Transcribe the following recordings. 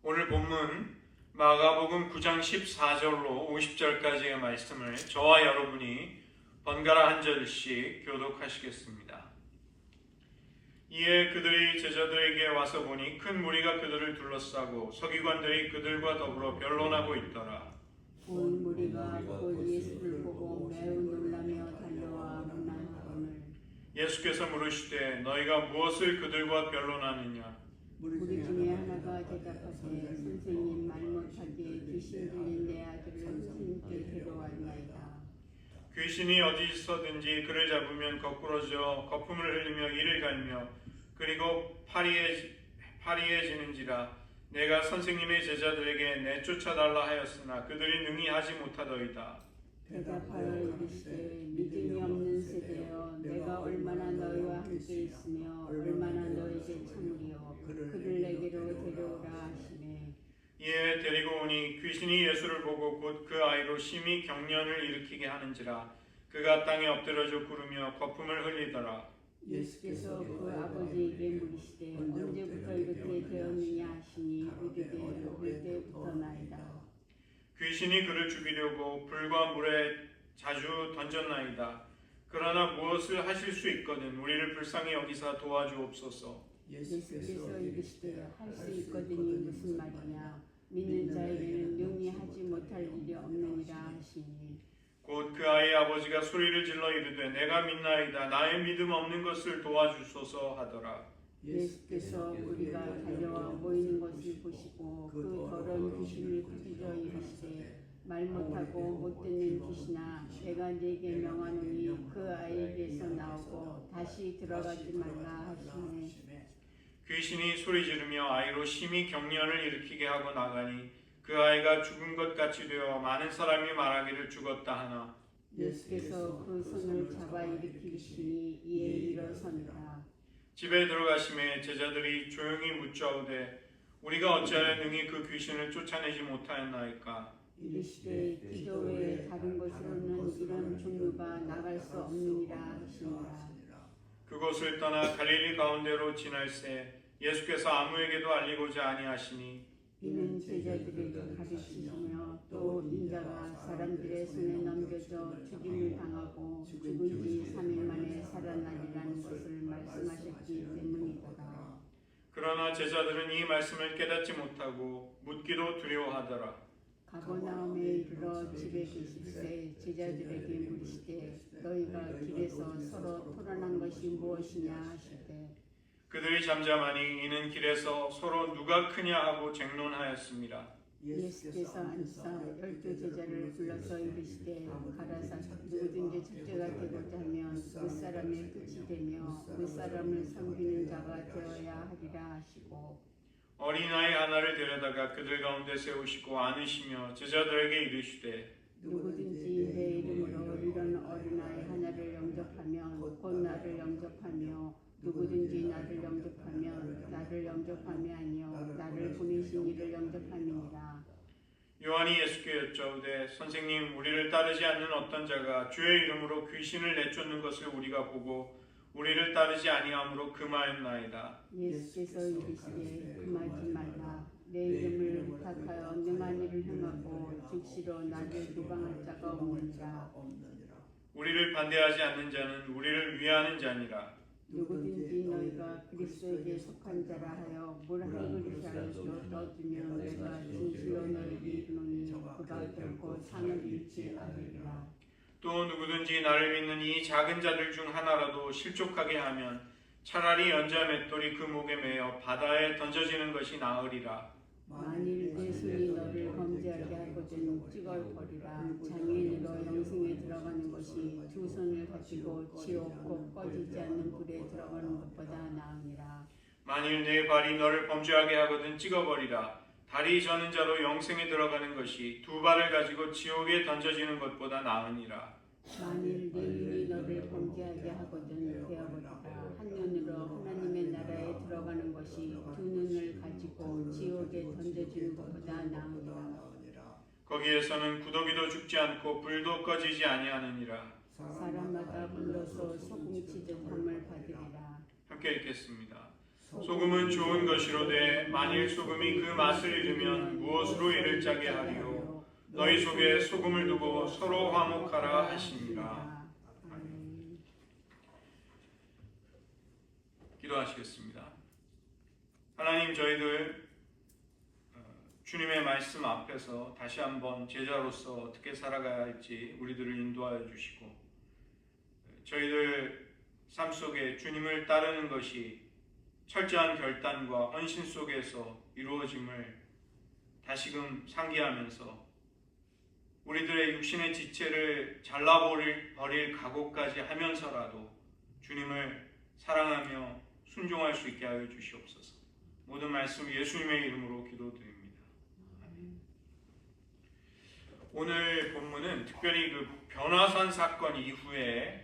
오늘 본문 마가복음 9장 14절로 50절까지의 말씀을 저와 여러분이 번갈아 한 절씩 교독하시겠습니다. 이에 그들이 제자들에게 와서 보니 큰 무리가 그들을 둘러싸고 서기관들이 그들과 더불어 변론하고 있더라. 온 무리가 곧 예수를 보고 매우 놀라며 달려와 문안하거늘 예수께서 물으시되 너희가 무엇을 그들과 변론하느냐? 무리 중에 하나가 대답하되 선생님 말 못하게 귀신 들린 내 아들을 스님께 데려왔나이다. 귀신이 어디 있어든지 그를 잡으면 거꾸러져 거품을 흘리며 이를 갈며 그리고 파리해지는지라. 내가 선생님의 제자들에게 내쫓아달라 하였으나 그들이 능히 하지 못하더이다. 대답하여 이르시되 믿음이 없는 세대여 내가 얼마나 너희와 함께 있으며 얼마나 너희에게 참으리요. 그를 내게로 데려오라 하시매 이에 데리고 오니 귀신이 예수를 보고 곧 그 아이로 심히 경련을 일으키게 하는지라. 그가 땅에 엎드려져 구르며 거품을 흘리더라. 예수께서 그 아버지에게 물으시되 언제부터 이렇게 되었느냐 하시니 이르되 먹을 때부터나이다. 귀신이 그를 죽이려고 불과 물에 자주 던졌나이다. 그러나 무엇을 하실 수 있거든 우리를 불쌍히 여기사 도와주옵소서. 예수께서 이르시되 할 수 있거든이 무슨 말이냐. 믿는 자에게는 능히 하지 못할 일이 없느니라 하시니 곧 그 아이의 아버지가 소리를 질러 이르되 내가 믿나이다. 나의 믿음 없는 것을 도와주소서 하더라. 예수께서 우리가 달려와 모이는 것을 보시고 그 더러운 귀신을 꾸짖어 이르시되 말 못하고 못 듣는 귀신아 내가 네게 명하노니 그 아이에게서 나오고 다시 들어가지 말라 하시네. 귀신이 소리 지르며 아이로 심히 경련을 일으키게 하고 나가니 그 아이가 죽은 것 같이 되어 많은 사람이 말하기를 죽었다 하나 예수께서 그 손을 잡아 일으키시니 이에 일어서니라. 집에 들어가심에 제자들이 조용히 묻자오되 우리가 어찌하여 능히 그 귀신을 쫓아내지 못하였나이까. 이르시되 기도 외에 다른 곳으로는 이런 종류가 나갈 수 없느니라 하시니라. 그곳을 떠나 갈릴리 가운데로 지날새 예수께서 아무에게도 알리고자 아니하시니 이는 제자들에게 가르치시며 또 인자가 사람들의 손에 넘겨져 죽임을 당하고 죽은 지 3일 만에 살아나리라는 것을 말씀하셨기 때문이더라. 그러나 제자들은 이 말씀을 깨닫지 못하고 묻기도 두려워하더라. 가버나움에 이르러 집에 계실새 제자들에게 물으시되 너희가 길에서 서로 토론한 것이 무엇이냐 하시되 그들이 잠잠하니 이는 길에서 서로 누가 크냐 하고 쟁론하였습니다. 예수께서 안사 12 제자를 불러서 이르시되 가라사 누구든지 첫째가 되고자 하면 그 사람의 끝이 되며 그 사람을 섬기는 자가 되어야 하리라 하시고 어린아이 하나를 데려다가 그들 가운데 세우시고 안으시며 제자들에게 이르시되 누구든지 내 이름으로 이런 어린아이 하나를 영접하면 곧 나를 영접하며 누구든지 나를 영접하면 나를 영접함이 아니요 나를 보내신 이를 영접함이니라. 요한이 예수께 여짜오되 선생님 우리를 따르지 않는 어떤 자가 주의 이름으로 귀신을 내쫓는 것을 우리가 보고 우리를 따르지 아니함으로 금하였나이다. 예수께서 이르시되 금하지 말라. 내 이름을 부탁하여 능한 일을 행하고 즉시로 나를 누방할 자가 없느니라. 우리를 반대하지 않는 자는 우리를 위하는 자니라. 누구든지 너희가 그리스도에게 속한 자라 하여 물 한 그릇이라도 떠주면 내가 진실로 너희에게 이르노니 그가 결코 상을 잃지 않으리라. 또 누구든지 나를 믿는 이 작은 자들 중 하나라도 실족하게 하면 차라리 연자 맷돌이 그 목에 매어 바다에 던져지는 것이 나으리라. 만일 내 손이 너를 범죄하게 하거든 찍어버리라. 장애인으로 영생에 들어가는 것이 두 손을 가지고 지옥 곧 꺼지지 않는 불에 들어가는 것보다 나으니라. 만일 내 발이 너를 범죄하게 하거든 찍어버리라. 다리 저는 자로 영생에 들어가는 것이 두 발을 가지고 지옥에 던져지는 것보다 나으니라. 만일 내 눈이 너를 범죄하게 하거든 베어버리라. 한 눈으로 하나님의 나라에 들어가는 것이 두 눈을 가지고 지옥에 던져지는 것보다 나으니라. 거기에서는 구더기도 죽지 않고 불도 꺼지지 아니하느니라. 사람마다 불러서 소금 치듯함을 받으리라. 함께 읽겠습니다. 소금은 좋은 것이로되 만일 소금이 그 맛을 잃으면 무엇으로 이를 짜게 하리요. 너희 속에 소금을 두고 서로 화목하라 하시니라. 기도하시겠습니다. 하나님, 저희들 주님의 말씀 앞에서 다시 한번 제자로서 어떻게 살아가야 할지 우리들을 인도하여 주시고, 저희들 삶 속에 주님을 따르는 것이 철저한 결단과 헌신 속에서 이루어짐을 다시금 상기하면서 우리들의 육신의 지체를 잘라버릴 각오까지 하면서라도 주님을 사랑하며 순종할 수 있게 하여 주시옵소서. 모든 말씀 예수님의 이름으로 기도드립니다. 오늘 본문은 특별히 그 변화산 사건 이후에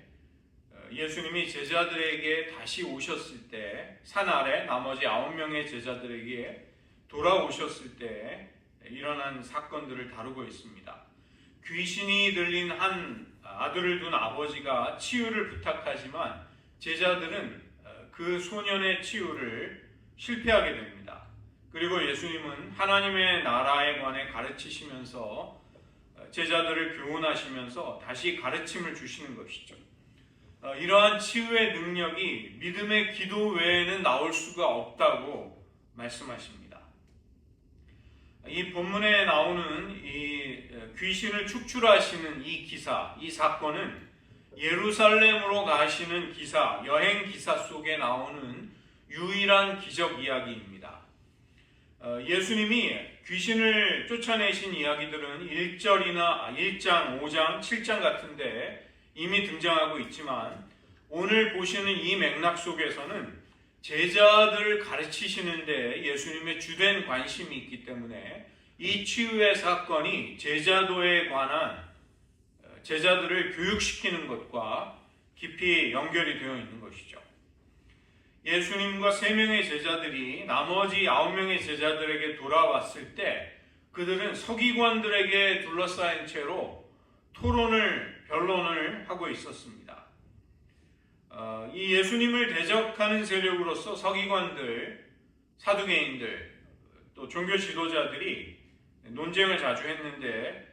예수님이 제자들에게 다시 오셨을 때, 산 아래 나머지 9명의 제자들에게 돌아오셨을 때 일어난 사건들을 다루고 있습니다. 귀신이 들린 한 아들을 둔 아버지가 치유를 부탁하지만 제자들은 그 소년의 치유를 실패하게 됩니다. 그리고 예수님은 하나님의 나라에 관해 가르치시면서 제자들을 교훈하시면서 다시 가르침을 주시는 것이죠. 이러한 치유의 능력이 믿음의 기도 외에는 나올 수가 없다고 말씀하십니다. 이 본문에 나오는 이 귀신을 축출하시는 이 기사, 이 사건은 예루살렘으로 가시는 기사, 여행 기사 속에 나오는 유일한 기적 이야기입니다. 예수님이 귀신을 쫓아내신 이야기들은 1절이나 1장, 5장, 7장 같은데 이미 등장하고 있지만 오늘 보시는 이 맥락 속에서는 제자들을 가르치시는데 예수님의 주된 관심이 있기 때문에 이 치유의 사건이 제자도에 관한 제자들을 교육시키는 것과 깊이 연결이 되어 있는 것이죠. 예수님과 3명의 제자들이 나머지 9명의 제자들에게 돌아왔을 때 그들은 서기관들에게 둘러싸인 채로 변론을 하고 있었습니다. 이 예수님을 대적하는 세력으로서 서기관들, 사두개인들, 또 종교 지도자들이 논쟁을 자주 했는데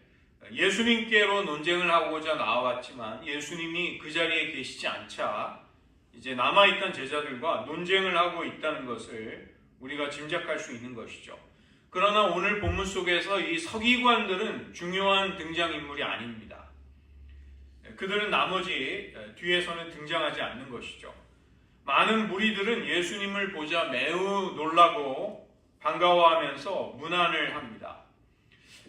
예수님께로 논쟁을 하고자 나와왔지만 예수님이 그 자리에 계시지 않자 이제 남아있던 제자들과 논쟁을 하고 있다는 것을 우리가 짐작할 수 있는 것이죠. 그러나 오늘 본문 속에서 이 서기관들은 중요한 등장인물이 아닙니다. 그들은 나머지 뒤에서는 등장하지 않는 것이죠. 많은 무리들은 예수님을 보자 매우 놀라고 반가워하면서 문안을 합니다.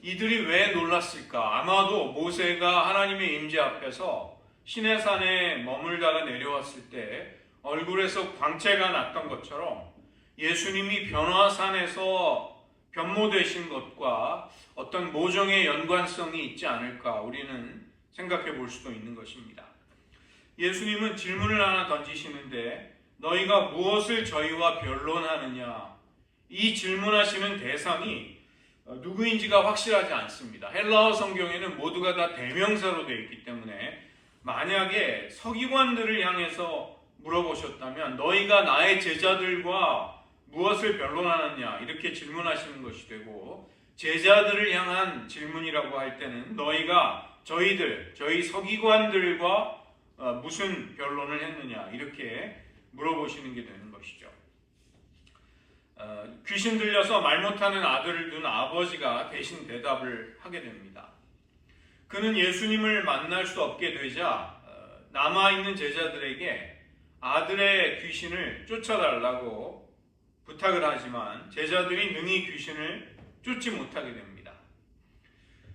이들이 왜 놀랐을까? 아마도 모세가 하나님의 임재 앞에서 시내산에 머물다가 내려왔을 때 얼굴에서 광채가 났던 것처럼 예수님이 변화산에서 변모되신 것과 어떤 모종의 연관성이 있지 않을까 우리는 생각해 볼 수도 있는 것입니다. 예수님은 질문을 하나 던지시는데 너희가 무엇을 저희와 변론하느냐? 이 질문하시는 대상이 누구인지가 확실하지 않습니다. 헬라어 성경에는 모두가 다 대명사로 되어 있기 때문에 만약에 서기관들을 향해서 물어보셨다면 너희가 나의 제자들과 무엇을 변론하느냐 이렇게 질문하시는 것이 되고 제자들을 향한 질문이라고 할 때는 너희가 저희 서기관들과 무슨 변론을 했느냐 이렇게 물어보시는 게 되는 것이죠. 귀신 들려서 말 못하는 아들을 둔 아버지가 대신 대답을 하게 됩니다. 그는 예수님을 만날 수 없게 되자 남아있는 제자들에게 아들의 귀신을 쫓아달라고 부탁을 하지만 제자들이 능히 귀신을 쫓지 못하게 됩니다.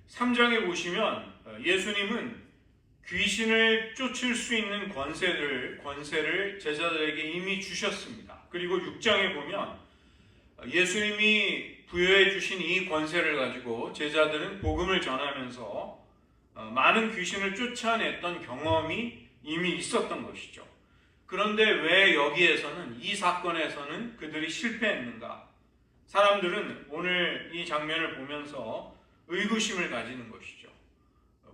3장에 보시면 예수님은 귀신을 쫓을 수 있는 권세를 제자들에게 이미 주셨습니다. 그리고 6장에 보면 예수님이 부여해 주신 이 권세를 가지고 제자들은 복음을 전하면서 많은 귀신을 쫓아냈던 경험이 이미 있었던 것이죠. 그런데 왜 여기에서는 이 사건에서는 그들이 실패했는가? 사람들은 오늘 이 장면을 보면서 의구심을 가지는 것이죠.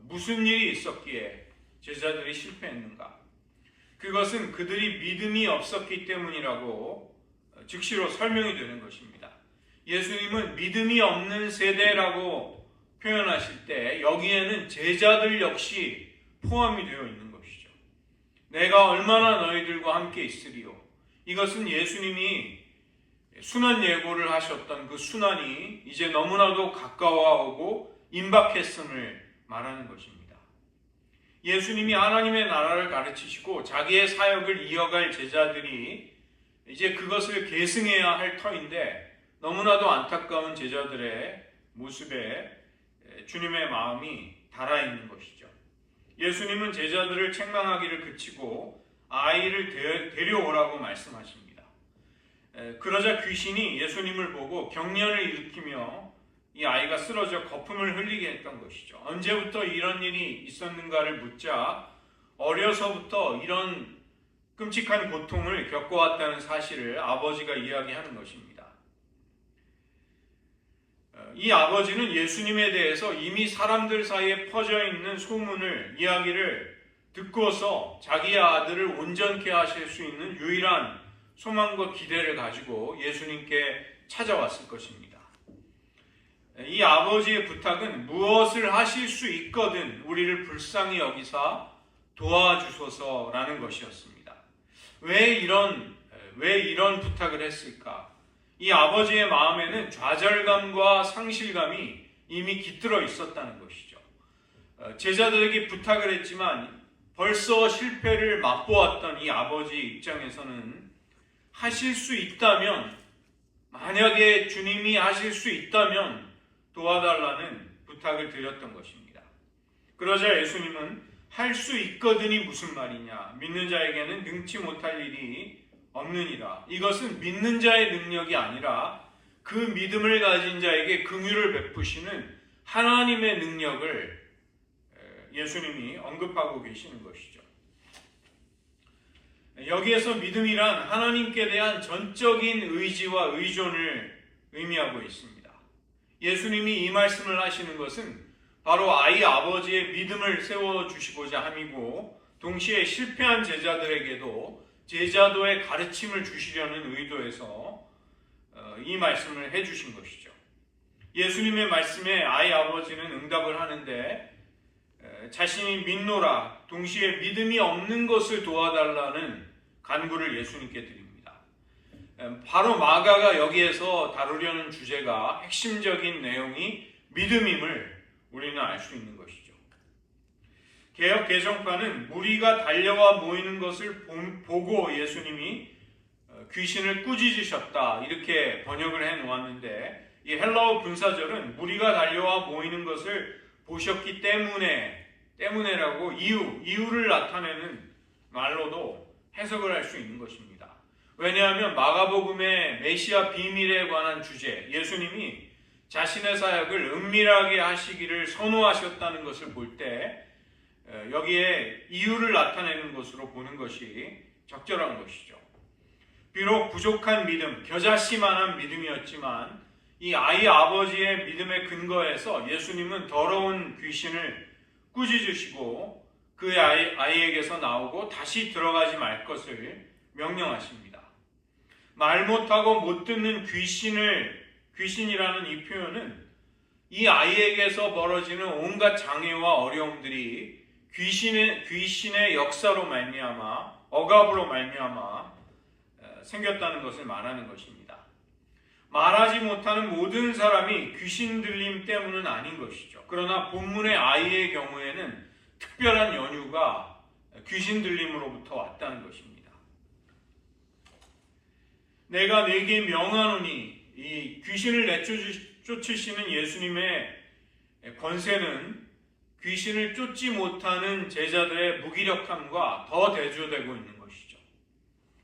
무슨 일이 있었기에 제자들이 실패했는가? 그것은 그들이 믿음이 없었기 때문이라고 즉시로 설명이 되는 것입니다. 예수님은 믿음이 없는 세대라고 표현하실 때 여기에는 제자들 역시 포함이 되어 있는 것이죠. 내가 얼마나 너희들과 함께 있으리요. 이것은 예수님이 순환 예고를 하셨던 그 순환이 이제 너무나도 가까워오고 임박했음을 말하는 것입니다. 예수님이 하나님의 나라를 가르치시고 자기의 사역을 이어갈 제자들이 이제 그것을 계승해야 할 터인데 너무나도 안타까운 제자들의 모습에 주님의 마음이 달아있는 것이죠. 예수님은 제자들을 책망하기를 그치고 아이를 데려오라고 말씀하십니다. 그러자 귀신이 예수님을 보고 경련을 일으키며 이 아이가 쓰러져 거품을 흘리게 했던 것이죠. 언제부터 이런 일이 있었는가를 묻자 어려서부터 이런 끔찍한 고통을 겪어왔다는 사실을 아버지가 이야기하는 것입니다. 이 아버지는 예수님에 대해서 이미 사람들 사이에 퍼져 있는 소문을, 이야기를 듣고서 자기의 아들을 온전케 하실 수 있는 유일한 소망과 기대를 가지고 예수님께 찾아왔을 것입니다. 이 아버지의 부탁은 무엇을 하실 수 있거든 우리를 불쌍히 여기사 도와주소서라는 것이었습니다. 왜 이런 부탁을 했을까? 이 아버지의 마음에는 좌절감과 상실감이 이미 깃들어 있었다는 것이죠. 제자들에게 부탁을 했지만 벌써 실패를 맛보았던 이 아버지 입장에서는 하실 수 있다면, 만약에 주님이 하실 수 있다면 도와달라는 부탁을 드렸던 것입니다. 그러자 예수님은 할 수 있거든이 무슨 말이냐? 믿는 자에게는 능치 못할 일이 없느니라. 이것은 믿는 자의 능력이 아니라 그 믿음을 가진 자에게 긍휼을 베푸시는 하나님의 능력을 예수님이 언급하고 계시는 것이죠. 여기에서 믿음이란 하나님께 대한 전적인 의지와 의존을 의미하고 있습니다. 예수님이 이 말씀을 하시는 것은 바로 아이 아버지의 믿음을 세워주시고자 함이고, 동시에 실패한 제자들에게도 제자도의 가르침을 주시려는 의도에서 이 말씀을 해주신 것이죠. 예수님의 말씀에 아이 아버지는 응답을 하는데 자신이 믿노라, 동시에 믿음이 없는 것을 도와달라는 간구를 예수님께 드립니다. 바로 마가가 여기에서 다루려는 주제가, 핵심적인 내용이 믿음임을 우리는 알 수 있는 것이죠. 개역 개정파는 무리가 달려와 모이는 것을 보고 예수님이 귀신을 꾸짖으셨다, 이렇게 번역을 해 놓았는데, 이 헬라어 분사절은 무리가 달려와 모이는 것을 보셨기 때문에라고 이유를 나타내는 말로도 해석을 할 수 있는 것입니다. 왜냐하면 마가복음의 메시아 비밀에 관한 주제, 예수님이 자신의 사역을 은밀하게 하시기를 선호하셨다는 것을 볼 때 여기에 이유를 나타내는 것으로 보는 것이 적절한 것이죠. 비록 부족한 믿음, 겨자씨만한 믿음이었지만 이 아이 아버지의 믿음의 근거에서 예수님은 더러운 귀신을 꾸짖으시고 그 아이에게서 나오고 다시 들어가지 말 것을 명령하십니다. 말 못하고 못 듣는 귀신이라는 이 표현은 이 아이에게서 벌어지는 온갖 장애와 어려움들이 귀신의 역사로 말미암아, 억압으로 말미암아 생겼다는 것을 말하는 것입니다. 말하지 못하는 모든 사람이 귀신 들림 때문은 아닌 것이죠. 그러나 본문의 아이의 경우에는 특별한 연유가 귀신 들림으로부터 왔다는 것입니다. 내가 네게 명하노니, 이 귀신을 내쫓으시는 예수님의 권세는 귀신을 쫓지 못하는 제자들의 무기력함과 더 대조되고 있는 것이죠.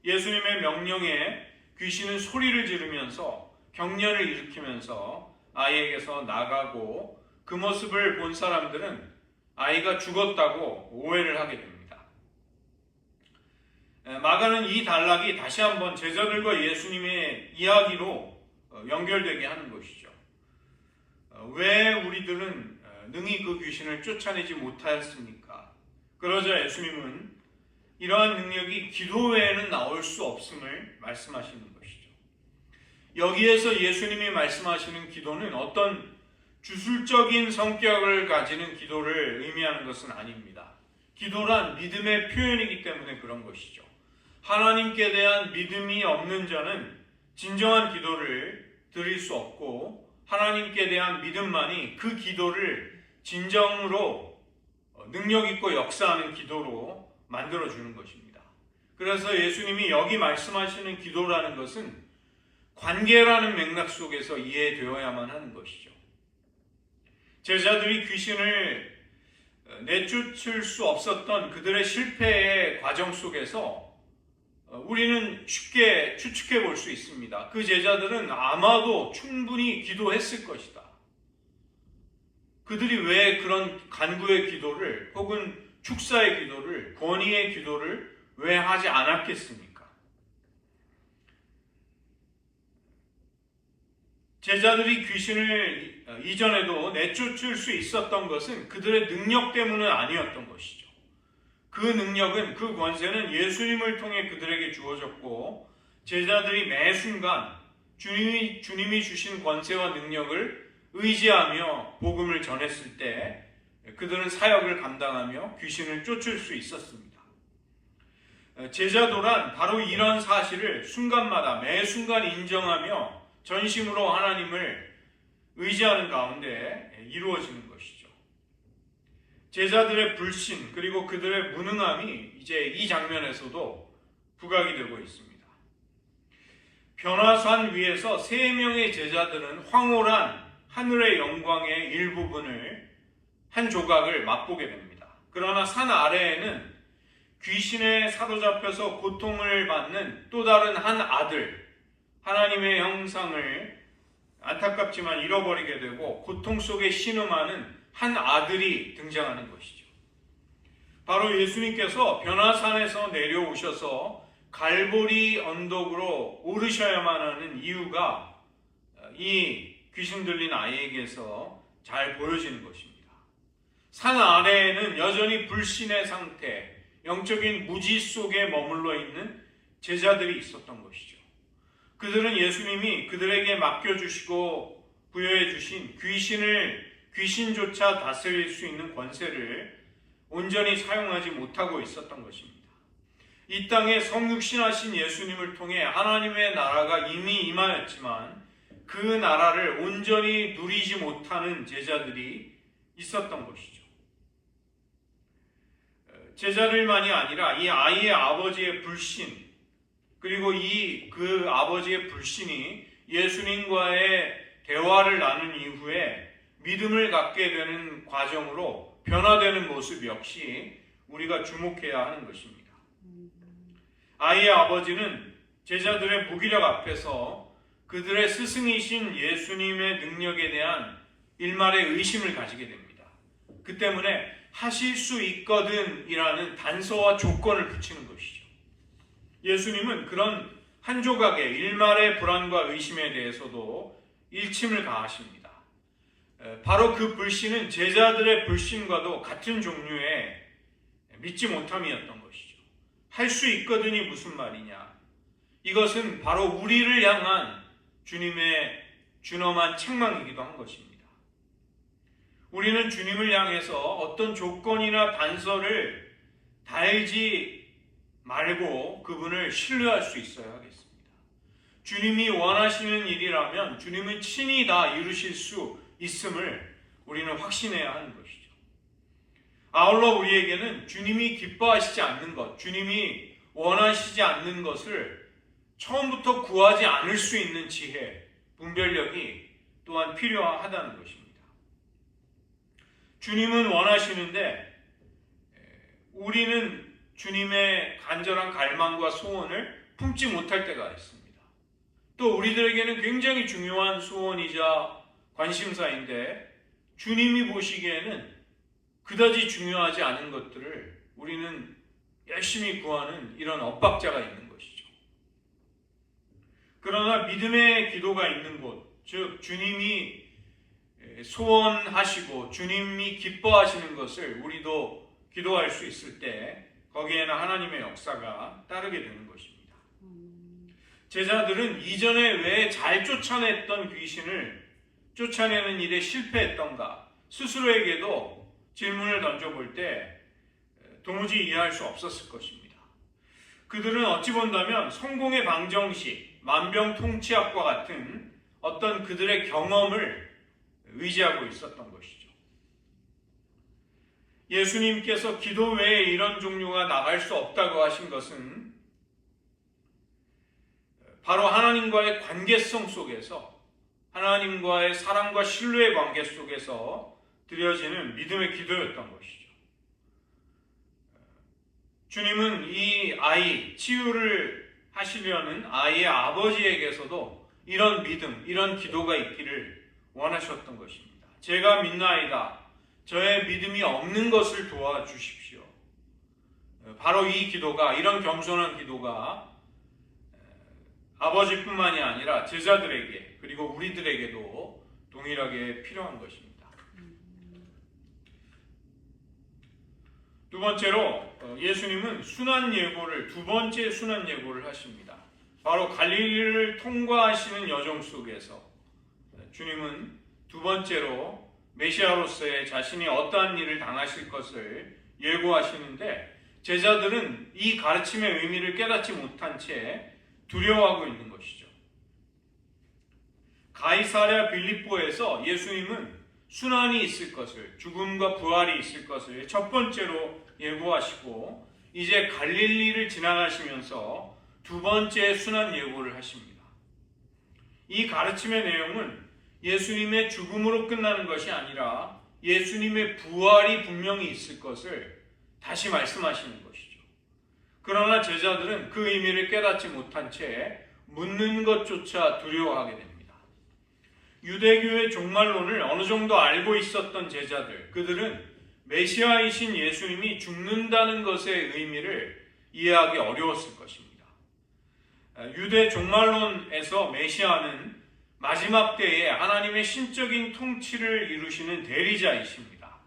예수님의 명령에 귀신은 소리를 지르면서 경련을 일으키면서 아이에게서 나가고, 그 모습을 본 사람들은 아이가 죽었다고 오해를 하게 됩니다. 마가는 이 단락이 다시 한번 제자들과 예수님의 이야기로 연결되게 하는 것이죠. 왜 우리들은 능히 그 귀신을 쫓아내지 못하였습니까? 그러자 예수님은 이러한 능력이 기도 외에는 나올 수 없음을 말씀하시는 것이죠. 여기에서 예수님이 말씀하시는 기도는 어떤 주술적인 성격을 가지는 기도를 의미하는 것은 아닙니다. 기도란 믿음의 표현이기 때문에 그런 것이죠. 하나님께 대한 믿음이 없는 자는 진정한 기도를 드릴 수 없고 하나님께 대한 믿음만이 그 기도를 진정으로 능력 있고 역사하는 기도로 만들어주는 것입니다. 그래서 예수님이 여기 말씀하시는 기도라는 것은 관계라는 맥락 속에서 이해되어야만 하는 것이죠. 제자들이 귀신을 내쫓을 수 없었던 그들의 실패의 과정 속에서 우리는 쉽게 추측해 볼 수 있습니다. 그 제자들은 아마도 충분히 기도했을 것이다. 그들이 왜 그런 간구의 기도를 혹은 축사의 기도를, 권위의 기도를 왜 하지 않았겠습니까? 제자들이 귀신을 이전에도 내쫓을 수 있었던 것은 그들의 능력 때문은 아니었던 것이죠. 그 능력은, 그 권세는 예수님을 통해 그들에게 주어졌고 제자들이 매 순간 주님이 주신 권세와 능력을 의지하며 복음을 전했을 때 그들은 사역을 감당하며 귀신을 쫓을 수 있었습니다. 제자도란 바로 이런 사실을 순간마다 매 순간 인정하며 전심으로 하나님을 의지하는 가운데 이루어지는 것이죠. 제자들의 불신 그리고 그들의 무능함이 이제 이 장면에서도 부각이 되고 있습니다. 변화산 위에서 3명의 제자들은 황홀한 하늘의 영광의 일부분을 한 조각을 맛보게 됩니다. 그러나 산 아래에는 귀신에 사로잡혀서 고통을 받는 또 다른 한 아들, 하나님의 형상을 안타깝지만 잃어버리게 되고 고통 속에 신음하는 한 아들이 등장하는 것이죠. 바로 예수님께서 변화산에서 내려오셔서 갈보리 언덕으로 오르셔야만 하는 이유가 이 귀신 들린 아이에게서 잘 보여지는 것입니다. 산 아래에는 여전히 불신의 상태, 영적인 무지 속에 머물러 있는 제자들이 있었던 것이죠. 그들은 예수님이 그들에게 맡겨주시고 부여해 주신 귀신조차 다스릴 수 있는 권세를 온전히 사용하지 못하고 있었던 것입니다. 이 땅에 성육신하신 예수님을 통해 하나님의 나라가 이미 임하였지만 그 나라를 온전히 누리지 못하는 제자들이 있었던 것이죠. 제자들만이 아니라 이 아이의 아버지의 불신, 그리고 그 아버지의 불신이 예수님과의 대화를 나눈 이후에 믿음을 갖게 되는 과정으로 변화되는 모습 역시 우리가 주목해야 하는 것입니다. 아이의 아버지는 제자들의 무기력 앞에서 그들의 스승이신 예수님의 능력에 대한 일말의 의심을 가지게 됩니다. 그 때문에 하실 수 있거든 이라는 단서와 조건을 붙이는 것이죠. 예수님은 그런 한 조각의 일말의 불안과 의심에 대해서도 일침을 가하십니다. 바로 그 불신은 제자들의 불신과도 같은 종류의 믿지 못함이었던 것이죠. 할 수 있거든이 무슨 말이냐? 이것은 바로 우리를 향한 주님의 준엄한 책망이기도 한 것입니다. 우리는 주님을 향해서 어떤 조건이나 단서를 달지 말고 그분을 신뢰할 수 있어야 하겠습니다. 주님이 원하시는 일이라면 주님은 친히 다 이루실 수 있음을 우리는 확신해야 하는 것이죠. 아울러 우리에게는 주님이 기뻐하시지 않는 것, 주님이 원하시지 않는 것을 처음부터 구하지 않을 수 있는 지혜, 분별력이 또한 필요하다는 것입니다. 주님은 원하시는데 우리는 주님의 간절한 갈망과 소원을 품지 못할 때가 있습니다. 또 우리들에게는 굉장히 중요한 소원이자 관심사인데 주님이 보시기에는 그다지 중요하지 않은 것들을 우리는 열심히 구하는 이런 엇박자가 있는 것이죠. 그러나 믿음의 기도가 있는 곳, 즉 주님이 소원하시고 주님이 기뻐하시는 것을 우리도 기도할 수 있을 때 거기에는 하나님의 역사가 따르게 되는 것입니다. 제자들은 이전에 왜 잘 쫓아냈던 귀신을 쫓아내는 일에 실패했던가 스스로에게도 질문을 던져볼 때 도무지 이해할 수 없었을 것입니다. 그들은 어찌 본다면 성공의 방정식, 만병통치약과 같은 어떤 그들의 경험을 의지하고 있었던 것이죠. 예수님께서 기도 외에 이런 종류가 나갈 수 없다고 하신 것은 바로 하나님과의 관계성 속에서, 하나님과의 사랑과 신뢰의 관계 속에서 드려지는 믿음의 기도였던 것이죠. 주님은 이 아이, 치유를 하시려는 아이의 아버지에게서도 이런 믿음, 이런 기도가 있기를 원하셨던 것입니다. 제가 믿나이다. 저의 믿음이 없는 것을 도와주십시오. 바로 이 기도가, 이런 겸손한 기도가 아버지뿐만이 아니라 제자들에게 그리고 우리들에게도 동일하게 필요한 것입니다. 두 번째로 예수님은 두 번째 순환 예고를 하십니다. 바로 갈릴리를 통과하시는 여정 속에서 주님은 두 번째로 메시아로서의 자신이 어떠한 일을 당하실 것을 예고하시는데, 제자들은 이 가르침의 의미를 깨닫지 못한 채 두려워하고 있는 것이죠. 가이사랴 빌립보에서 예수님은 순환이 있을 것을, 죽음과 부활이 있을 것을 첫 번째로 예고하시고, 이제 갈릴리를 지나가시면서 두 번째 순환 예고를 하십니다. 이 가르침의 내용은 예수님의 죽음으로 끝나는 것이 아니라 예수님의 부활이 분명히 있을 것을 다시 말씀하시는 것이죠. 그러나 제자들은 그 의미를 깨닫지 못한 채 묻는 것조차 두려워하게 됩니다. 유대교의 종말론을 어느 정도 알고 있었던 제자들, 그들은 메시아이신 예수님이 죽는다는 것의 의미를 이해하기 어려웠을 것입니다. 유대 종말론에서 메시아는 마지막 때에 하나님의 신적인 통치를 이루시는 대리자이십니다.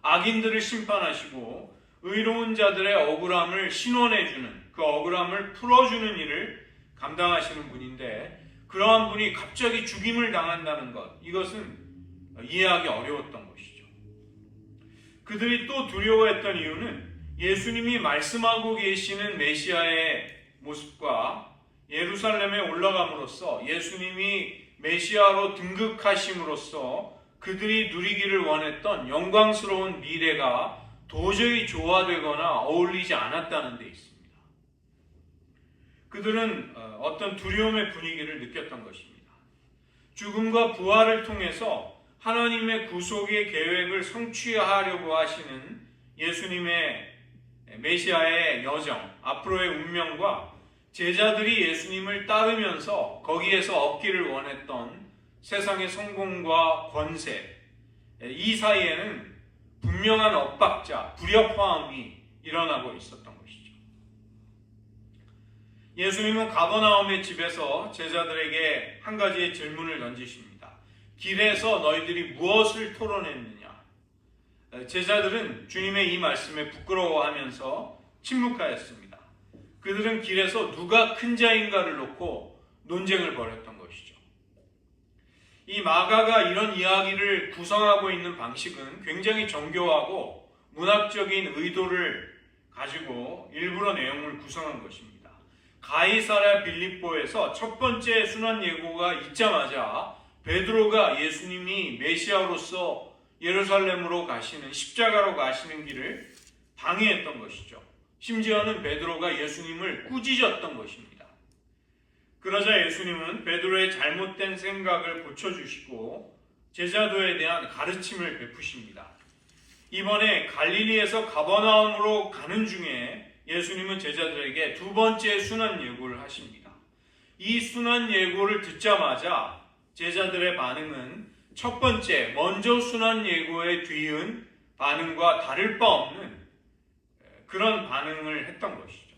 악인들을 심판하시고 의로운 자들의 억울함을 신원해주는, 그 억울함을 풀어주는 일을 감당하시는 분인데, 그러한 분이 갑자기 죽임을 당한다는 것, 이것은 이해하기 어려웠던 것이죠. 그들이 또 두려워했던 이유는 예수님이 말씀하고 계시는 메시아의 모습과 예루살렘에 올라감으로써, 예수님이 메시아로 등극하심으로써 그들이 누리기를 원했던 영광스러운 미래가 도저히 조화되거나 어울리지 않았다는 데 있습니다. 그들은 어떤 두려움의 분위기를 느꼈던 것입니다. 죽음과 부활을 통해서 하나님의 구속의 계획을 성취하려고 하시는 예수님의 메시아의 여정, 앞으로의 운명과 제자들이 예수님을 따르면서 거기에서 얻기를 원했던 세상의 성공과 권세, 이 사이에는 분명한 엇박자, 불협화음이 일어나고 있었던 것이죠. 예수님은 가버나움의 집에서 제자들에게 한 가지의 질문을 던지십니다. 길에서 너희들이 무엇을 토론했느냐? 제자들은 주님의 이 말씀에 부끄러워하면서 침묵하였습니다. 그들은 길에서 누가 큰 자인가를 놓고 논쟁을 벌였던 것이죠. 이 마가가 이런 이야기를 구성하고 있는 방식은 굉장히 정교하고 문학적인 의도를 가지고 일부러 내용을 구성한 것입니다. 가이사랴 빌립보에서 첫 번째 순환 예고가 있자마자 베드로가 예수님이 메시아로서 예루살렘으로 가시는, 십자가로 가시는 길을 방해했던 것이죠. 심지어는 베드로가 예수님을 꾸짖었던 것입니다. 그러자 예수님은 베드로의 잘못된 생각을 고쳐주시고 제자도에 대한 가르침을 베푸십니다. 이번에 갈릴리에서 가버나움으로 가는 중에 예수님은 제자들에게 두 번째 순환 예고를 하십니다. 이 순환 예고를 듣자마자 제자들의 반응은 첫 번째, 먼저 순환 예고에 뒤은 반응과 다를 바 없는 그런 반응을 했던 것이죠.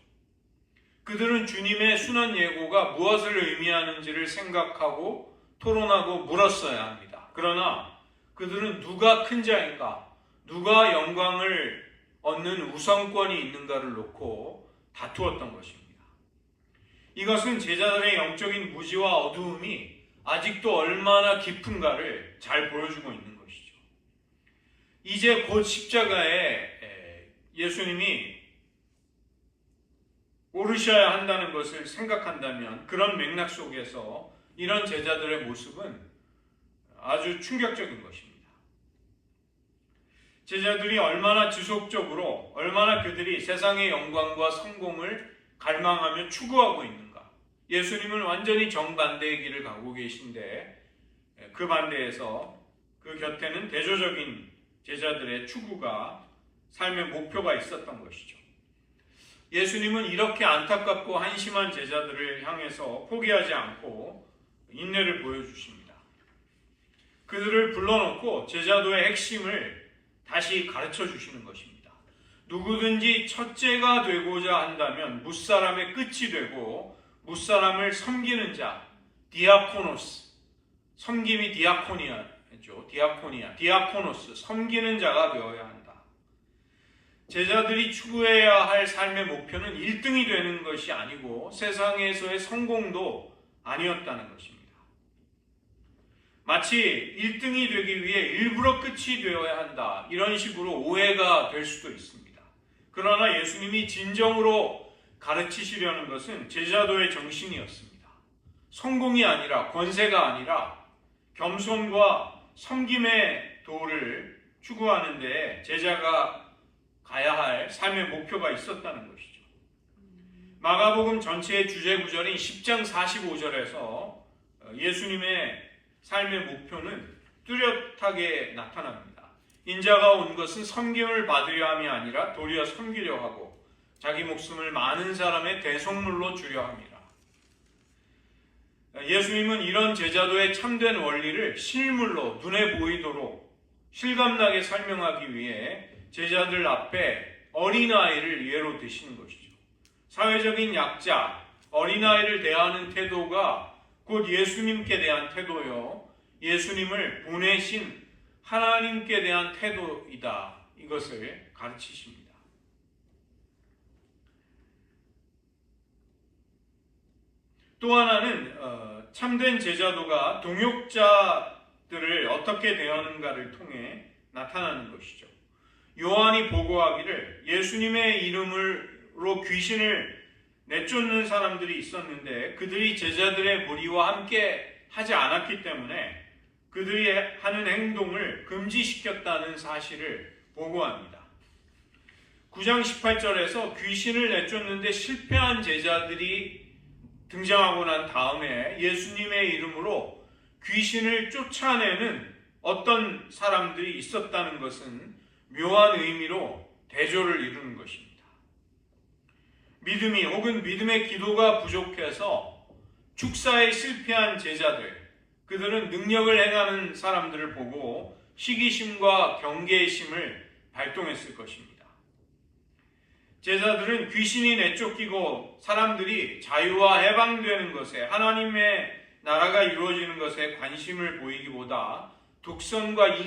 그들은 주님의 순환 예고가 무엇을 의미하는지를 생각하고 토론하고 물었어야 합니다. 그러나 그들은 누가 큰 자인가, 누가 영광을 얻는 우선권이 있는가를 놓고 다투었던 것입니다. 이것은 제자들의 영적인 무지와 어두움이 아직도 얼마나 깊은가를 잘 보여주고 있는 것이죠. 이제 곧 십자가에 예수님이 오르셔야 한다는 것을 생각한다면 그런 맥락 속에서 이런 제자들의 모습은 아주 충격적인 것입니다. 제자들이 얼마나 지속적으로, 얼마나 그들이 세상의 영광과 성공을 갈망하며 추구하고 있는가. 예수님은 완전히 정반대의 길을 가고 계신데 그 반대에서 그 곁에는 대조적인 제자들의 추구가 삶의 목표가 있었던 것이죠. 예수님은 이렇게 안타깝고 한심한 제자들을 향해서 포기하지 않고 인내를 보여주십니다. 그들을 불러놓고 제자도의 핵심을 다시 가르쳐 주시는 것입니다. 누구든지 첫째가 되고자 한다면 무사람의 끝이 되고 무사람을 섬기는 자, 디아코노스, 섬김이 디아코니아죠. 디아코노스, 섬기는 자가 되어야 한다. 제자들이 추구해야 할 삶의 목표는 1등이 되는 것이 아니고 세상에서의 성공도 아니었다는 것입니다. 마치 1등이 되기 위해 일부러 끝이 되어야 한다, 이런 식으로 오해가 될 수도 있습니다. 그러나 예수님이 진정으로 가르치시려는 것은 제자도의 정신이었습니다. 성공이 아니라, 권세가 아니라 겸손과 섬김의 도를 추구하는 데 제자가 가야 할 삶의 목표가 있었다는 것이죠. 마가복음 전체의 주제 구절인 10장 45절에서 예수님의 삶의 목표는 뚜렷하게 나타납니다. 인자가 온 것은 섬김을 받으려 함이 아니라 도리어 섬기려 하고 자기 목숨을 많은 사람의 대속물로 주려 함이라. 예수님은 이런 제자도의 참된 원리를 실물로 눈에 보이도록 실감나게 설명하기 위해 제자들 앞에 어린아이를 예로 드시는 것이죠. 사회적인 약자, 어린아이를 대하는 태도가 곧 예수님께 대한 태도요, 예수님을 보내신 하나님께 대한 태도이다, 이것을 가르치십니다. 또 하나는 참된 제자도가 동역자들을 어떻게 대하는가를 통해 나타나는 것이죠. 요한이 보고하기를 예수님의 이름으로 귀신을 내쫓는 사람들이 있었는데 그들이 제자들의 무리와 함께 하지 않았기 때문에 그들이 하는 행동을 금지시켰다는 사실을 보고합니다. 9장 18절에서 귀신을 내쫓는데 실패한 제자들이 등장하고 난 다음에 예수님의 이름으로 귀신을 쫓아내는 어떤 사람들이 있었다는 것은 묘한 의미로 대조를 이루는 것입니다. 믿음이 혹은 믿음의 기도가 부족해서 축사에 실패한 제자들, 그들은 능력을 행하는 사람들을 보고 시기심과 경계심을 발동했을 것입니다. 제자들은 귀신이 내쫓기고 사람들이 자유와 해방되는 것에, 하나님의 나라가 이루어지는 것에 관심을 보이기보다 독선과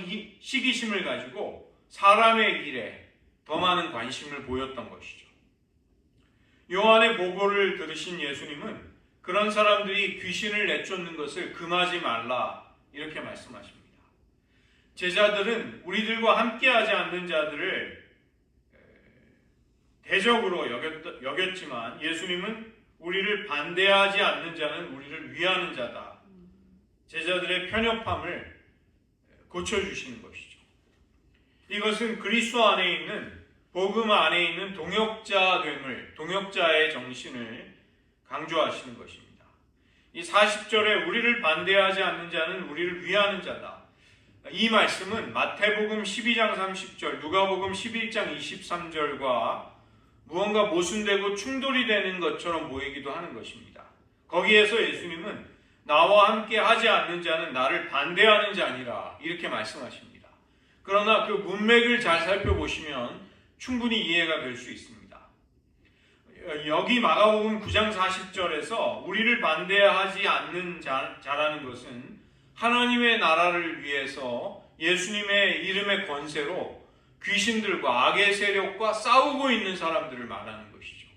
시기심을 가지고 사람의 일에 더 많은 관심을 보였던 것이죠. 요한의 보고를 들으신 예수님은 그런 사람들이 귀신을 내쫓는 것을 금하지 말라, 이렇게 말씀하십니다. 제자들은 우리들과 함께하지 않는 자들을 대적으로 여겼지만 예수님은 우리를 반대하지 않는 자는 우리를 위하는 자다. 제자들의 편협함을 고쳐주시는 것이죠. 이것은 그리스도 안에 있는, 복음 안에 있는 동역자됨을, 동역자의 정신을 강조하시는 것입니다. 이 40절에 우리를 반대하지 않는 자는 우리를 위하는 자다. 이 말씀은 마태복음 12장 30절, 누가복음 11장 23절과 무언가 모순되고 충돌이 되는 것처럼 보이기도 하는 것입니다. 거기에서 예수님은 나와 함께 하지 않는 자는 나를 반대하는 자니라, 이렇게 말씀하십니다. 그러나 그 문맥을 잘 살펴보시면 충분히 이해가 될 수 있습니다. 여기 마가복음 9장 40절에서 우리를 반대하지 않는 자라는 것은 하나님의 나라를 위해서 예수님의 이름의 권세로 귀신들과 악의 세력과 싸우고 있는 사람들을 말하는 것이죠.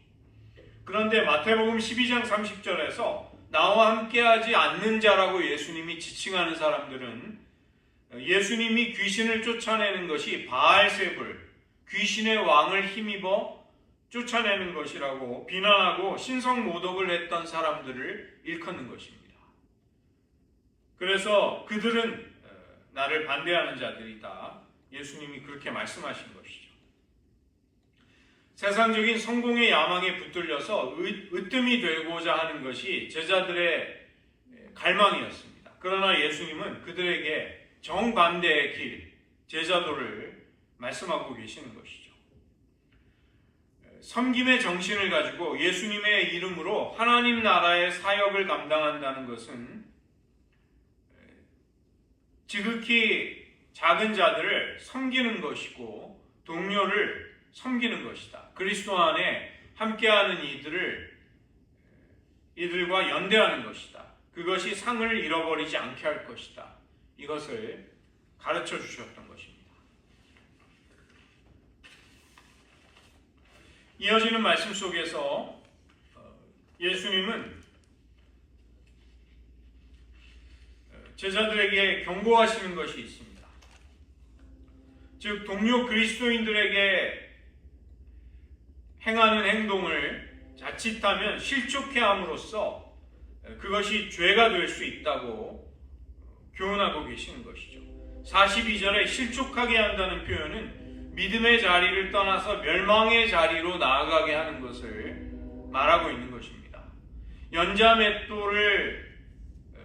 그런데 마태복음 12장 30절에서 나와 함께하지 않는 자라고 예수님이 지칭하는 사람들은 예수님이 귀신을 쫓아내는 것이 바알세불, 귀신의 왕을 힘입어 쫓아내는 것이라고 비난하고 신성모독을 했던 사람들을 일컫는 것입니다. 그래서 그들은 나를 반대하는 자들이다. 예수님이 그렇게 말씀하신 것이죠. 세상적인 성공의 야망에 붙들려서 으뜸이 되고자 하는 것이 제자들의 갈망이었습니다. 그러나 예수님은 그들에게 정반대의 길, 제자도를 말씀하고 계시는 것이죠. 섬김의 정신을 가지고 예수님의 이름으로 하나님 나라의 사역을 감당한다는 것은 지극히 작은 자들을 섬기는 것이고 동료를 섬기는 것이다. 그리스도 안에 함께하는 이들과 연대하는 것이다. 그것이 상을 잃어버리지 않게 할 것이다. 이것을 가르쳐 주셨던 것입니다. 이어지는 말씀 속에서 예수님은 제자들에게 경고하시는 것이 있습니다. 즉 동료 그리스도인들에게 행하는 행동을 자칫하면 실족해함으로써 그것이 죄가 될 수 있다고 교훈하고 계시는 것이죠. 42절에 실족하게 한다는 표현은 믿음의 자리를 떠나서 멸망의 자리로 나아가게 하는 것을 말하고 있는 것입니다. 연자맷돌을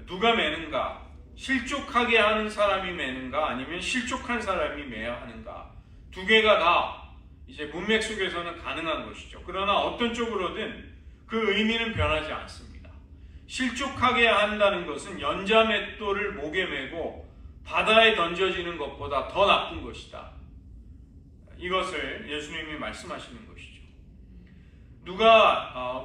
누가 매는가? 실족하게 하는 사람이 매는가? 아니면 실족한 사람이 매야 하는가? 두 개가 다 이제 문맥 속에서는 가능한 것이죠. 그러나 어떤 쪽으로든 그 의미는 변하지 않습니다. 실족하게 한다는 것은 연자맷돌을 목에 메고 바다에 던져지는 것보다 더 나쁜 것이다. 이것을 예수님이 말씀하시는 것이죠.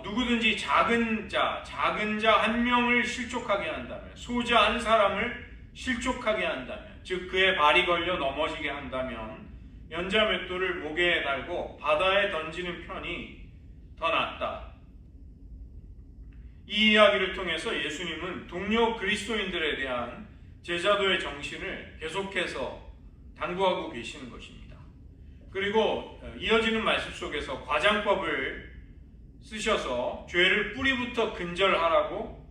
누구든지 작은 자 한 명을 실족하게 한다면, 소자 한 사람을 실족하게 한다면, 즉 그의 발이 걸려 넘어지게 한다면 연자맷돌을 목에 달고 바다에 던지는 편이 더 낫다. 이 이야기를 통해서 예수님은 동료 그리스도인들에 대한 제자도의 정신을 계속해서 당부하고 계시는 것입니다. 그리고 이어지는 말씀 속에서 과장법을 쓰셔서 죄를 뿌리부터 근절하라고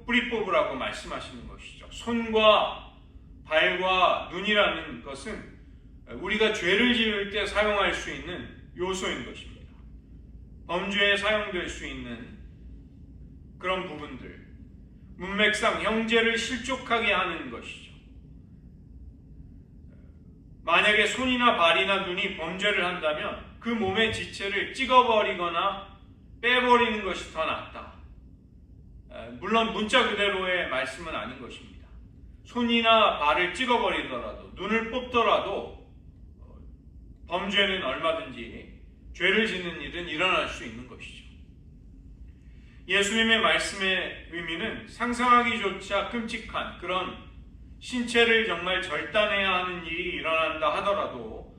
뿌리 뽑으라고 말씀하시는 것이죠. 손과 발과 눈이라는 것은 우리가 죄를 지을 때 사용할 수 있는 요소인 것입니다. 범죄에 사용될 수 있는 그런 부분들, 문맥상 형제를 실족하게 하는 것이죠. 만약에 손이나 발이나 눈이 범죄를 한다면 그 몸의 지체를 찍어버리거나 빼버리는 것이 더 낫다. 물론 문자 그대로의 말씀은 아닌 것입니다. 손이나 발을 찍어버리더라도, 눈을 뽑더라도 범죄는 얼마든지 죄를 짓는 일은 일어날 수 있는 것이죠. 예수님의 말씀의 의미는 상상하기조차 끔찍한 그런 신체를 정말 절단해야 하는 일이 일어난다 하더라도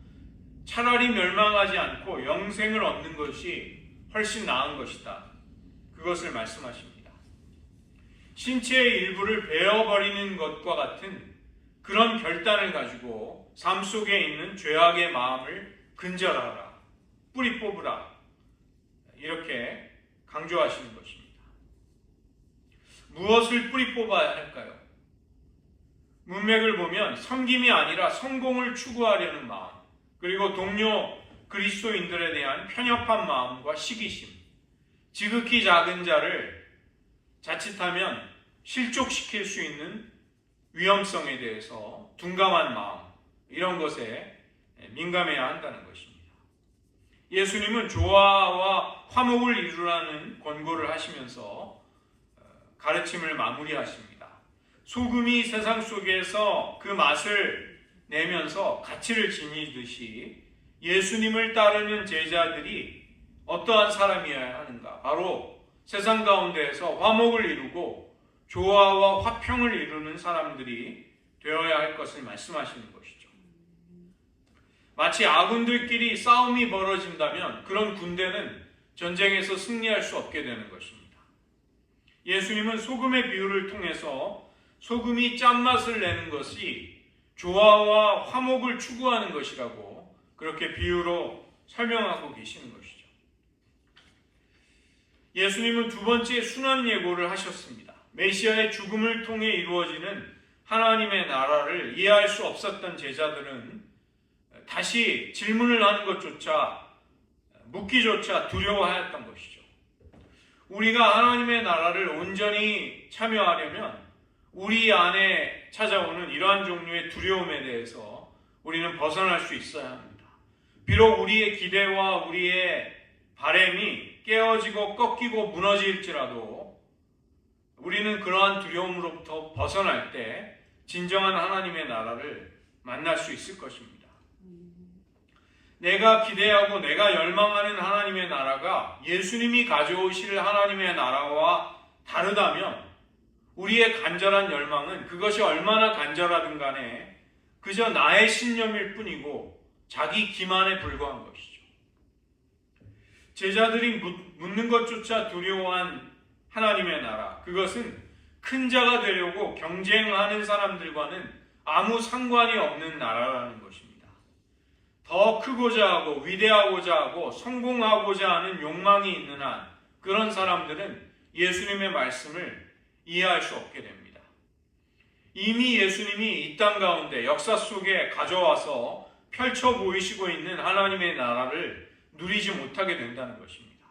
차라리 멸망하지 않고 영생을 얻는 것이 훨씬 나은 것이다. 그것을 말씀하십니다. 신체의 일부를 베어버리는 것과 같은 그런 결단을 가지고 삶 속에 있는 죄악의 마음을 근절하라, 뿌리 뽑으라, 이렇게 강조하시는 것입니다. 무엇을 뿌리 뽑아야 할까요? 문맥을 보면 섬김이 아니라 성공을 추구하려는 마음, 그리고 동료 그리스도인들에 대한 편협한 마음과 시기심, 지극히 작은 자를 자칫하면 실족시킬 수 있는 위험성에 대해서 둔감한 마음, 이런 것에 민감해야 한다는 것입니다. 예수님은 조화와 화목을 이루라는 권고를 하시면서 가르침을 마무리하십니다. 소금이 세상 속에서 그 맛을 내면서 가치를 지니듯이 예수님을 따르는 제자들이 어떠한 사람이어야 하는가? 바로 세상 가운데에서 화목을 이루고 조화와 화평을 이루는 사람들이 되어야 할 것을 말씀하시는 것이죠. 마치 아군들끼리 싸움이 벌어진다면 그런 군대는 전쟁에서 승리할 수 없게 되는 것입니다. 예수님은 소금의 비유를 통해서 소금이 짠맛을 내는 것이 조화와 화목을 추구하는 것이라고 그렇게 비유로 설명하고 계시는 것이죠. 예수님은 두 번째 순환 예고를 하셨습니다. 메시아의 죽음을 통해 이루어지는 하나님의 나라를 이해할 수 없었던 제자들은 다시 질문을 하는 것조차, 묻기조차 두려워하였던 것이죠. 우리가 하나님의 나라를 온전히 참여하려면 우리 안에 찾아오는 이러한 종류의 두려움에 대해서 우리는 벗어날 수 있어야 합니다. 비록 우리의 기대와 우리의 바람이 깨어지고 꺾이고 무너질지라도 우리는 그러한 두려움으로부터 벗어날 때 진정한 하나님의 나라를 만날 수 있을 것입니다. 내가 기대하고 내가 열망하는 하나님의 나라가 예수님이 가져오실 하나님의 나라와 다르다면 우리의 간절한 열망은 그것이 얼마나 간절하든 간에 그저 나의 신념일 뿐이고 자기 기만에 불과한 것이죠. 제자들이 묻는 것조차 두려워한 하나님의 나라, 그것은 큰 자가 되려고 경쟁하는 사람들과는 아무 상관이 없는 나라라는 것입니다. 더 크고자 하고 위대하고자 하고 성공하고자 하는 욕망이 있는 한 그런 사람들은 예수님의 말씀을 이해할 수 없게 됩니다. 이미 예수님이 이 땅 가운데 역사 속에 가져와서 펼쳐 보이시고 있는 하나님의 나라를 누리지 못하게 된다는 것입니다.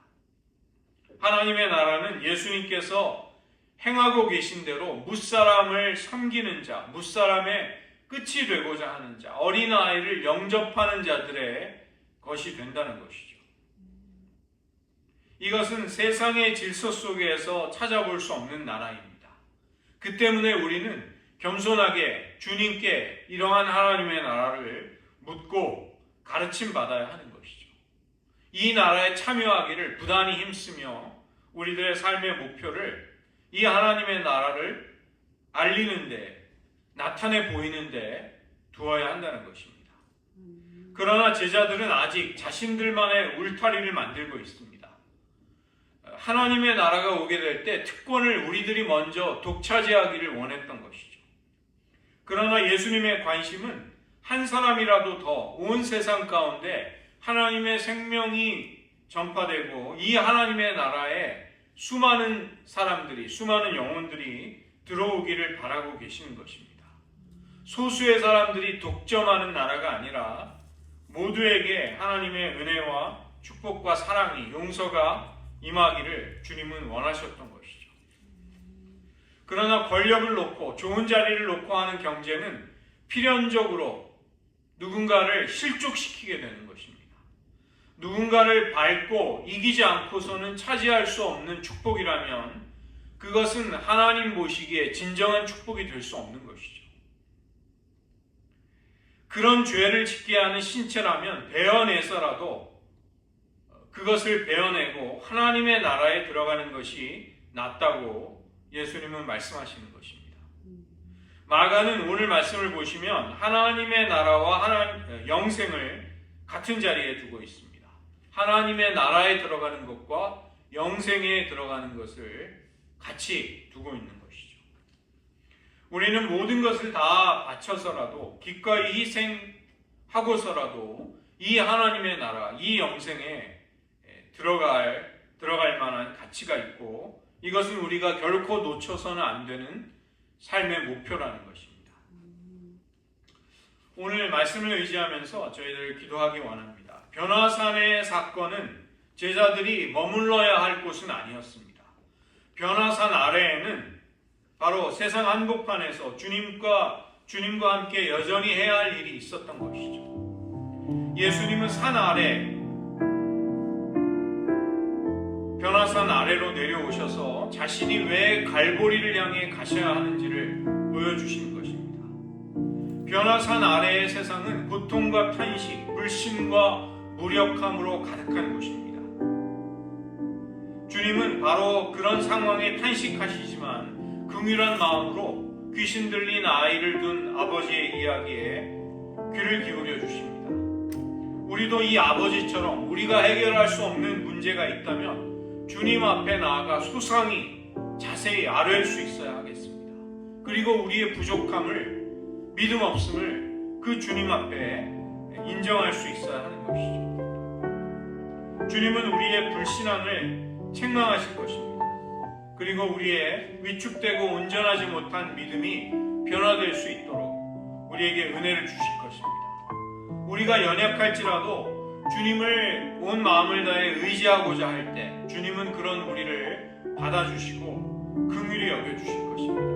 하나님의 나라는 예수님께서 행하고 계신 대로 무사람을 섬기는 자, 무사람의 끝이 되고자 하는 자, 어린아이를 영접하는 자들의 것이 된다는 것이죠. 이것은 세상의 질서 속에서 찾아볼 수 없는 나라입니다. 그 때문에 우리는 겸손하게 주님께 이러한 하나님의 나라를 묻고 가르침 받아야 하는 것이죠. 이 나라에 참여하기를 부단히 힘쓰며 우리들의 삶의 목표를 이 하나님의 나라를 알리는데, 나타내 보이는데 두어야 한다는 것입니다. 그러나 제자들은 아직 자신들만의 울타리를 만들고 있습니다. 하나님의 나라가 오게 될 때 특권을 우리들이 먼저 독차지하기를 원했던 것이죠. 그러나 예수님의 관심은 한 사람이라도 더 온 세상 가운데 하나님의 생명이 전파되고 이 하나님의 나라에 수많은 사람들이, 수많은 영혼들이 들어오기를 바라고 계시는 것입니다. 소수의 사람들이 독점하는 나라가 아니라 모두에게 하나님의 은혜와 축복과 사랑이, 용서가 임하기를 주님은 원하셨던 것이죠. 그러나 권력을 놓고 좋은 자리를 놓고 하는 경제는 필연적으로 누군가를 실족시키게 되는 것입니다. 누군가를 밟고 이기지 않고서는 차지할 수 없는 축복이라면 그것은 하나님 보시기에 진정한 축복이 될 수 없는 것이죠. 그런 죄를 짓게 하는 신체라면 베어내서라도 그것을 베어내고 하나님의 나라에 들어가는 것이 낫다고 예수님은 말씀하시는 것입니다. 마가는 오늘 말씀을 보시면 하나님의 나라와 영생을 같은 자리에 두고 있습니다. 하나님의 나라에 들어가는 것과 영생에 들어가는 것을 같이 두고 있는 것이죠. 우리는 모든 것을 다 바쳐서라도 기꺼이 희생하고서라도 이 하나님의 나라, 이 영생에 들어갈 만한 가치가 있고 이것은 우리가 결코 놓쳐서는 안 되는 삶의 목표라는 것입니다. 오늘 말씀을 의지하면서 저희들 기도하기 원합니다. 변화산의 사건은 제자들이 머물러야 할 곳은 아니었습니다. 변화산 아래에는 바로 세상 한복판에서 주님과 함께 여전히 해야 할 일이 있었던 것이죠. 예수님은 산 아래, 변화산 아래로 내려오셔서 자신이 왜 갈보리를 향해 가셔야 하는지를 보여주시는 것입니다. 변화산 아래의 세상은 고통과 탄식, 불신과 무력함으로 가득한 곳입니다. 주님은 바로 그런 상황에 탄식하시지만 긍휼한 마음으로 귀신 들린 아이를 둔 아버지의 이야기에 귀를 기울여 주십니다. 우리도 이 아버지처럼 우리가 해결할 수 없는 문제가 있다면 주님 앞에 나아가 소상히 자세히 아뢰을 수 있어야 하겠습니다. 그리고 우리의 부족함을, 믿음 없음을 그 주님 앞에 인정할 수 있어야 하는 것이죠. 주님은 우리의 불신앙을 책망하실 것입니다. 그리고 우리의 위축되고 온전하지 못한 믿음이 변화될 수 있도록 우리에게 은혜를 주실 것입니다. 우리가 연약할지라도 주님을 온 마음을 다해 의지하고자 할 때 주님은 그런 우리를 받아주시고 긍휼히 여겨주실 것입니다.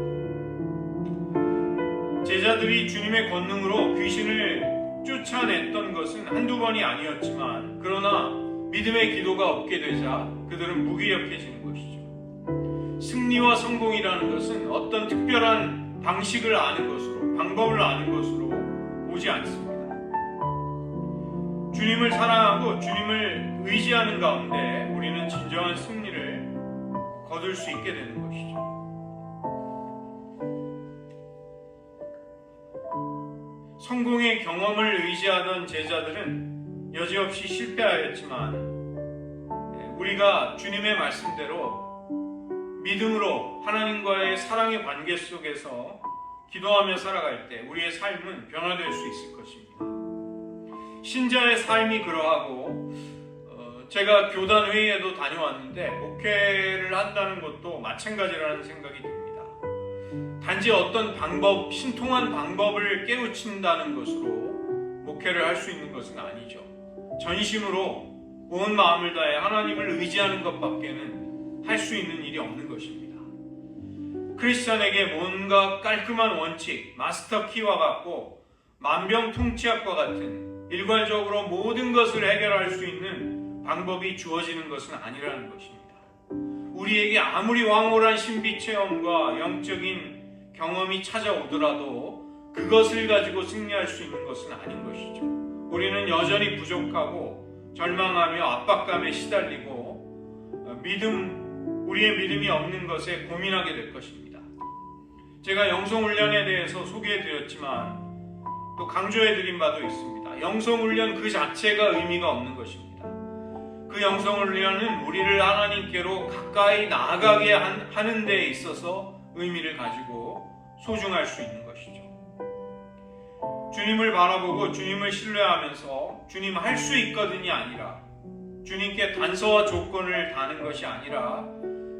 제자들이 주님의 권능으로 귀신을 쫓아냈던 것은 한두 번이 아니었지만 그러나 믿음의 기도가 없게 되자 그들은 무기력해지는 것이죠. 승리와 성공이라는 것은 어떤 특별한 방식을 아는 것으로, 방법을 아는 것으로 오지 않습니다. 주님을 사랑하고 주님을 의지하는 가운데 우리는 진정한 승리를 거둘 수 있게 되는 것이죠. 성공의 경험을 의지하던 제자들은 여지없이 실패하였지만 우리가 주님의 말씀대로 믿음으로 하나님과의 사랑의 관계 속에서 기도하며 살아갈 때 우리의 삶은 변화될 수 있을 것입니다. 신자의 삶이 그러하고 제가 교단 회의에도 다녀왔는데 목회를 한다는 것도 마찬가지라는 생각이 듭니다. 단지 어떤 방법, 신통한 방법을 깨우친다는 것으로 목회를 할 수 있는 것은 아니죠. 전심으로 온 마음을 다해 하나님을 의지하는 것밖에는 할 수 있는 일이 없는 것입니다. 크리스찬에게 뭔가 깔끔한 원칙, 마스터 키와 같고 만병통치약과 같은 일괄적으로 모든 것을 해결할 수 있는 방법이 주어지는 것은 아니라는 것입니다. 우리에게 아무리 황홀한 신비 체험과 영적인 경험이 찾아오더라도 그것을 가지고 승리할 수 있는 것은 아닌 것이죠. 우리는 여전히 부족하고 절망하며 압박감에 시달리고 우리의 믿음이 없는 것에 고민하게 될 것입니다. 제가 영성훈련에 대해서 소개해드렸지만 또 강조해드린 바도 있습니다. 영성훈련 그 자체가 의미가 없는 것입니다. 그 영성훈련은 우리를 하나님께로 가까이 나아가게 하는 데에 있어서 의미를 가지고 소중할 수 있는 것이죠. 주님을 바라보고 주님을 신뢰하면서 주님 할 수 있거든이 아니라 주님께 단서와 조건을 다는 것이 아니라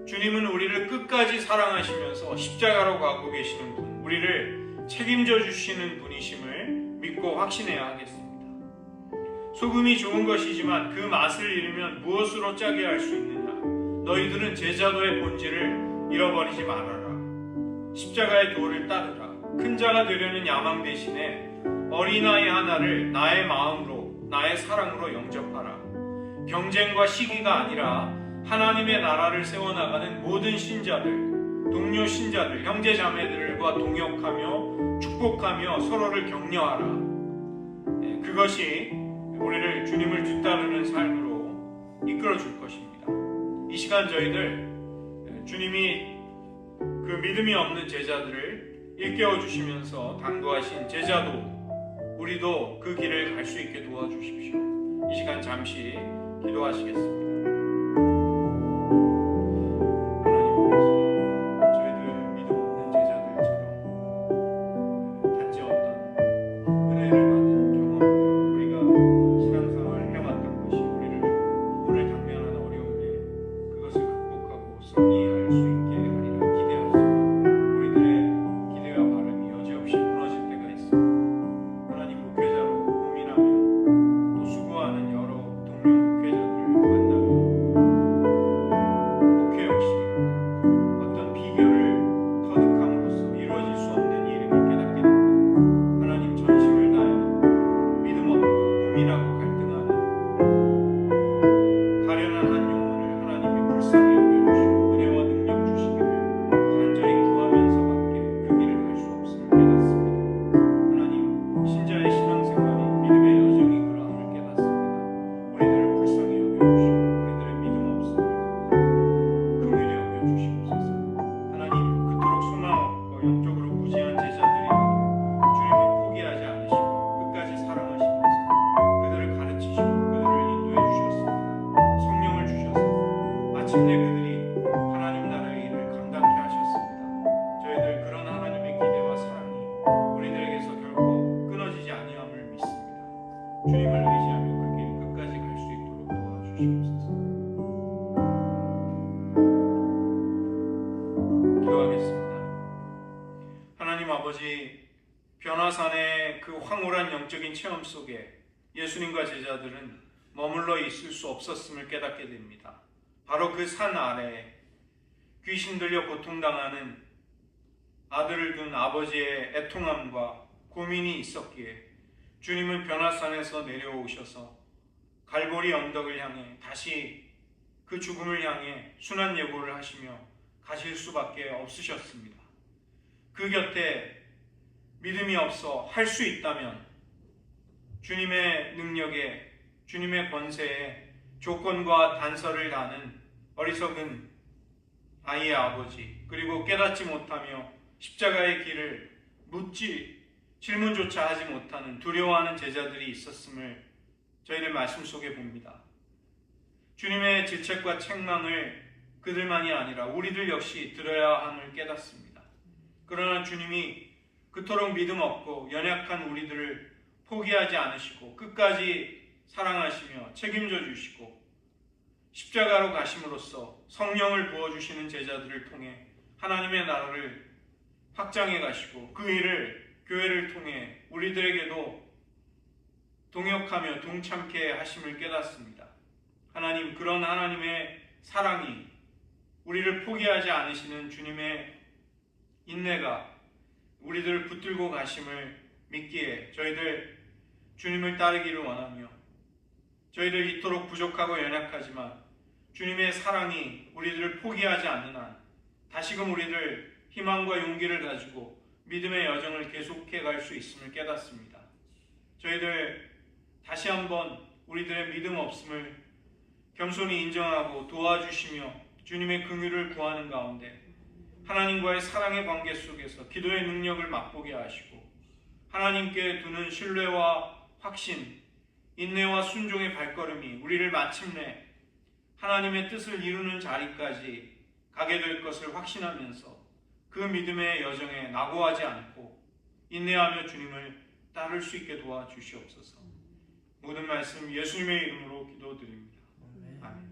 주님은 우리를 끝까지 사랑하시면서 십자가로 가고 계시는 분, 우리를 책임져 주시는 분이심을 믿고 확신해야 하겠습니다. 소금이 좋은 것이지만 그 맛을 잃으면 무엇으로 짜게 할 수 있느냐? 너희들은 제자도의 본질을 잃어버리지 말아라. 십자가의 도를 따르라. 큰 자가 되려는 야망 대신에 어린아이 하나를 나의 마음으로, 나의 사랑으로 영접하라. 경쟁과 시기가 아니라 하나님의 나라를 세워나가는 모든 신자들, 동료 신자들, 형제 자매들과 동역하며 축복하며 서로를 격려하라. 그것이 우리를 주님을 뒤따르는 삶으로 이끌어 줄 것입니다. 이 시간 저희들 주님이 그 믿음이 없는 제자들을 일깨워 주시면서 당부하신 제자도 우리도 그 길을 갈 수 있게 도와주십시오. 이 시간 잠시 기도하시겠습니다. 목회자로 고민하며 또 수고하는 여러 동료 목회자들을 만나며 주님을 의지하며 그 길 끝까지 갈 수 있도록 도와주시옵소서. 기도하겠습니다. 하나님 아버지, 변화산의 그 황홀한 영적인 체험 속에 예수님과 제자들은 머물러 있을 수 없었음을 깨닫게 됩니다. 바로 그 산 아래에 귀신 들려 고통당하는 아들을 둔 아버지의 애통함과 고민이 있었기에 주님은 변화산에서 내려오셔서 갈보리 언덕을 향해 다시 그 죽음을 향해 순환 예고를 하시며 가실 수밖에 없으셨습니다. 그 곁에 믿음이 없어 할 수 있다면 주님의 능력에, 주님의 권세에 조건과 단서를 다는 어리석은 아이의 아버지, 그리고 깨닫지 못하며 십자가의 길을 질문조차 하지 못하는 두려워하는 제자들이 있었음을 저희들 말씀 속에 봅니다. 주님의 질책과 책망을 그들만이 아니라 우리들 역시 들어야 함을 깨닫습니다. 그러나 주님이 그토록 믿음 없고 연약한 우리들을 포기하지 않으시고 끝까지 사랑하시며 책임져 주시고 십자가로 가심으로써 성령을 부어주시는 제자들을 통해 하나님의 나라를 확장해 가시고 그 일을 교회를 통해 우리들에게도 동역하며 동참케 하심을 깨닫습니다. 하나님, 그런 하나님의 사랑이 우리를 포기하지 않으시는 주님의 인내가 우리들을 붙들고 가심을 믿기에 저희들 주님을 따르기를 원하며 저희들 이토록 부족하고 연약하지만 주님의 사랑이 우리들을 포기하지 않는 한 다시금 우리들 희망과 용기를 가지고 믿음의 여정을 계속해 갈 수 있음을 깨닫습니다. 저희들 다시 한번 우리들의 믿음 없음을 겸손히 인정하고 도와주시며 주님의 긍휼을 구하는 가운데 하나님과의 사랑의 관계 속에서 기도의 능력을 맛보게 하시고 하나님께 두는 신뢰와 확신, 인내와 순종의 발걸음이 우리를 마침내 하나님의 뜻을 이루는 자리까지 가게 될 것을 확신하면서 그 믿음의 여정에 낙오하지 않고 인내하며 주님을 따를 수 있게 도와주시옵소서. 모든 말씀 예수님의 이름으로 기도드립니다. 아멘.